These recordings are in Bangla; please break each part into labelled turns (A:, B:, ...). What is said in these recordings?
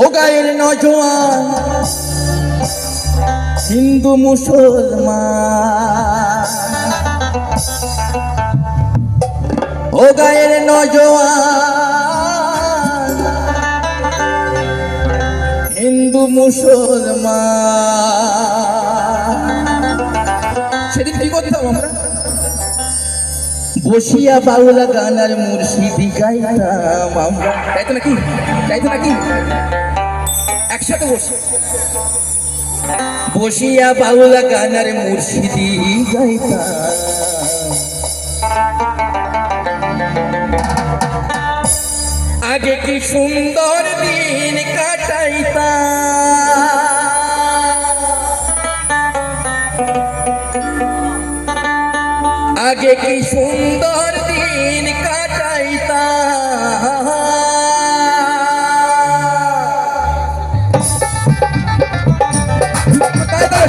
A: ও গায়ের নজওয়ান হিন্দু মুসলমান, ও গায়ের নজওয়ান হিন্দু মুসলমান। সেদিন কি করতাম আমরা? বসিয়া বাউলা গান আর মুর্শিদি গাইতাম আমরা। তাই তো নাকি? তাই তো নাকি? একসাথে বসে বসিয়া বাউলা গান আর মুর্শিদি গাইতাম। আগে কি সুন্দর দিন কাটাইতাম, আগে কি সুন্দর দিন কাটাইতাম।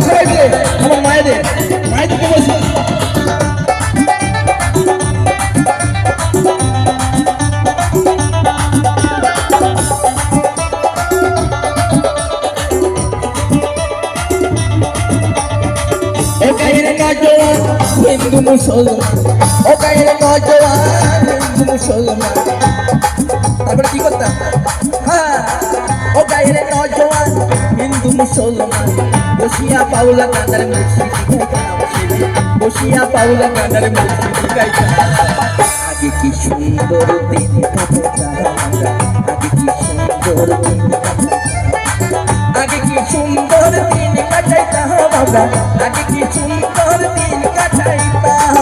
A: সবাই মিলে আমার মায়েদের মায়েদেরকে বলছি, হিন্দু মুসলমান, ও গায়ের নজওয়ান হিন্দু মুসলমান। তারপরে কি করতাম? হ্যাঁ, ও গায়ের নজওয়ান হিন্দু মুসলমান, বসিয়া পাউলা কান্দার মুর্শিদি গাইতাম, বসিয়া পাউলা কান্দার মুর্শিদি গাইতাম। আগে কি সুন্দর দিন কাটাইতাম, আগে কি সুন্দর দিন কাটাইতাম, আগে কি সুন্দর দিন কাটাইতাম আমরা, আগে কি সুন্দর দিন কাটাইতাম।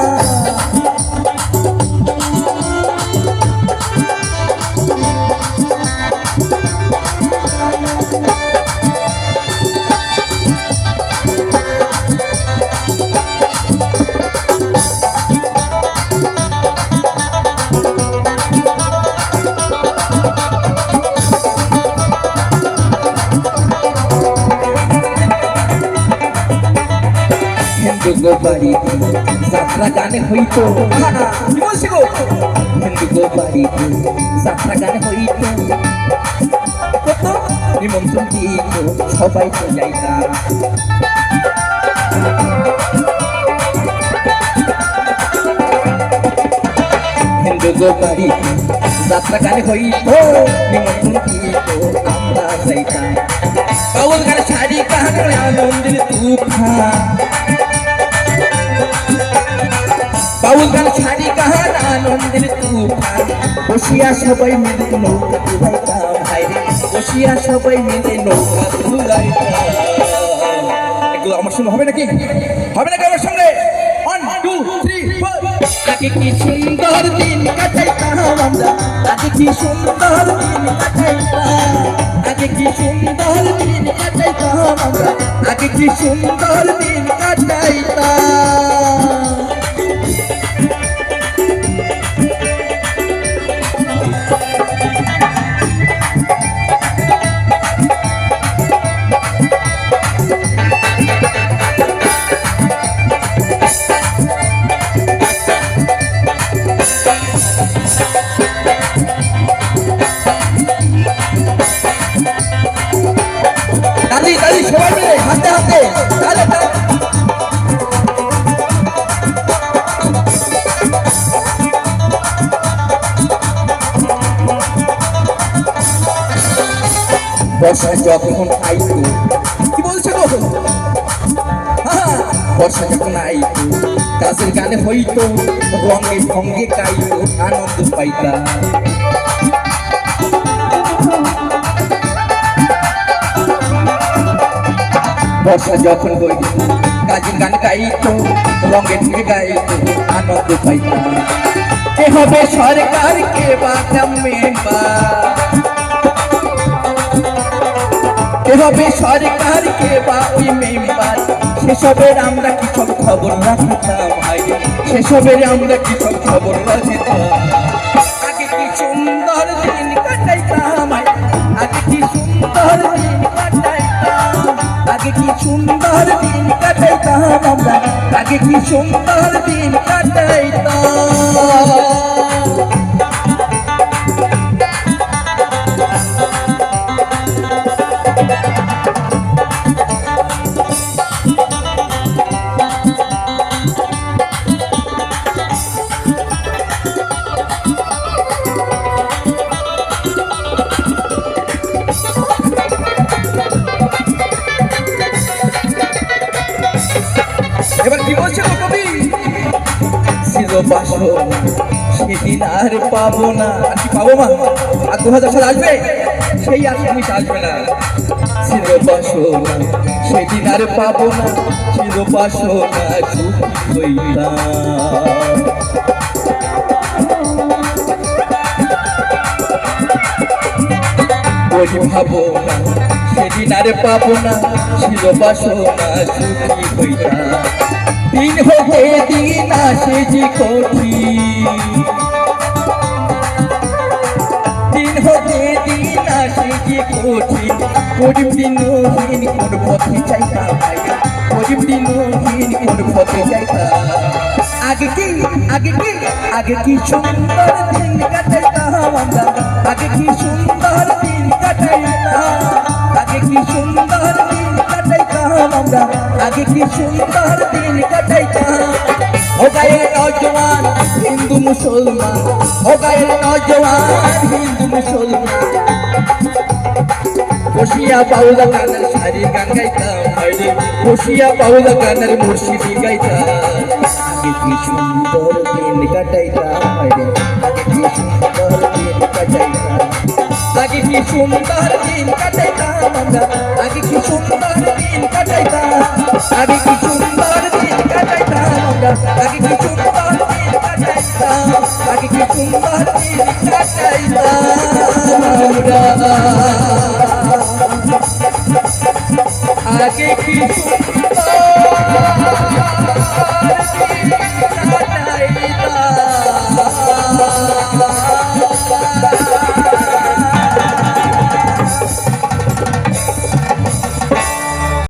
A: হিন্দু বাড়িতে যাত্রা গানে হইতো, কি বলছি গো? হিন্দু বাড়িতে যাত্রা গানে হইতো, কত নিমন্ত্রণ দিত, সবাই তো যাইতাম। হিন্দু বাড়িতে যাত্রা গানে হইতো, নিমন্ত্রণ দিত, আমরা যাইতাম। বাউল গানে শাড়ি কাহানো আনন্দের তুফান, বাউল গান ছাড়ি কাহান আনন্দের তুফান, বসিয়া সবাই মিলে নৌকা তুলাইতাম, হায়রে বসিয়া সবাই মিলে নৌকা তুলাইতাম। এগুলো আমার সঙ্গে হবে নাকি? হবে নাকি আমার সঙ্গে? 1 2 3 4। আগে কি সুন্দর দিন কাটাইতাম আমরা, আগে কি সুন্দর দিন কাটাইতাম, আগে কি সুন্দর দিন কাটাইতাম আমরা, আগে কি সুন্দর দিন কাটাইতাম। দাদি দাদি সবাই মিলে হাতে হাতে তালে তালে। বর্ষা যখন আইতো, কি বলছো গো? হ্যাঁ, বর্ষা যখন আইতো কাজের গানে হইতো, রঙে ভঙ্গে গাইতো, আনন্দ পাইতাম। বর্ষা যখন হইতো কাজের গান গাইতো, রঙে ঢুকে গাইতো, আনন্দ পাইতাম। কে হবে সরকার, কে বা মেম্বার, কে হবে সরকার, কে বা ওই মেম্বার, সেসবের আমরা কি সব খবর রাখতাম, ভাইরে সেসবের আমরা কি সব খবর রাখতাম। আগে কি সুন্দর দিন কাটাইতাম, আগে কি সুন্দর দিন কাটাইতাম, আগে কি সুন্দর দিন কাটাইতাম আমরা, আগে কি সুন্দর দিন কাটাইতাম। বাসনা সেদিন আর পাবো না। আর কি পাবো মা? আর 2000 সাল আসবে, সেই আর জিনিস আসবে না। ছিল বাসনা সেদিন আর পাবো না, ছিল বাসনা সুখী হইতাম। ওই ভাবনা সেদিন আর পাবো না, ছিল বাসনা সুখী হইতাম। দিন হতে দিন আসে যে কঠিন, দিন হতে দিন আসে যে কঠিন। গরিব দিনহীন কোন পথে যাইতাম, গরিব দিনহীন কোন পথে যাইতাম। আগে কি আগে কি আগে কি সুন্দর দিন কাটাইতাম আমরা, আগে কি সুন্দর দিন কাটাইতাম, আগে কি সুন্দর দিন কাটাইতাম আমরা, আগে কি সুন্দর দিন কাটাইতাম। ও গায়ে নওজওয়ান হিন্দু মুসলমান, ও গায়ে নওজওয়ান হিন্দু মুসলমান, বসিয়া বাউলা গানের সারি গান গাইতাম, বসিয়া বাউলা গানের মুর্শিদি গাইতাম। আগে কি সুন্দর দিন কাটাইতাম, আগে কি সুন্দর দিন কাটাইতাম, আগে কি সুন্দর দিন কাটাইতাম আমরা, আগে কি সুন্দর দিন কাটাইতাম, আগে কি সুন্দর দিন কাটাইতাম আমরা, আগে কি সুন্দর দিন কাটাইতাম, আগে কি সুন্দর দিন কাটাইতাম আমরা, আগে কি সুন্দর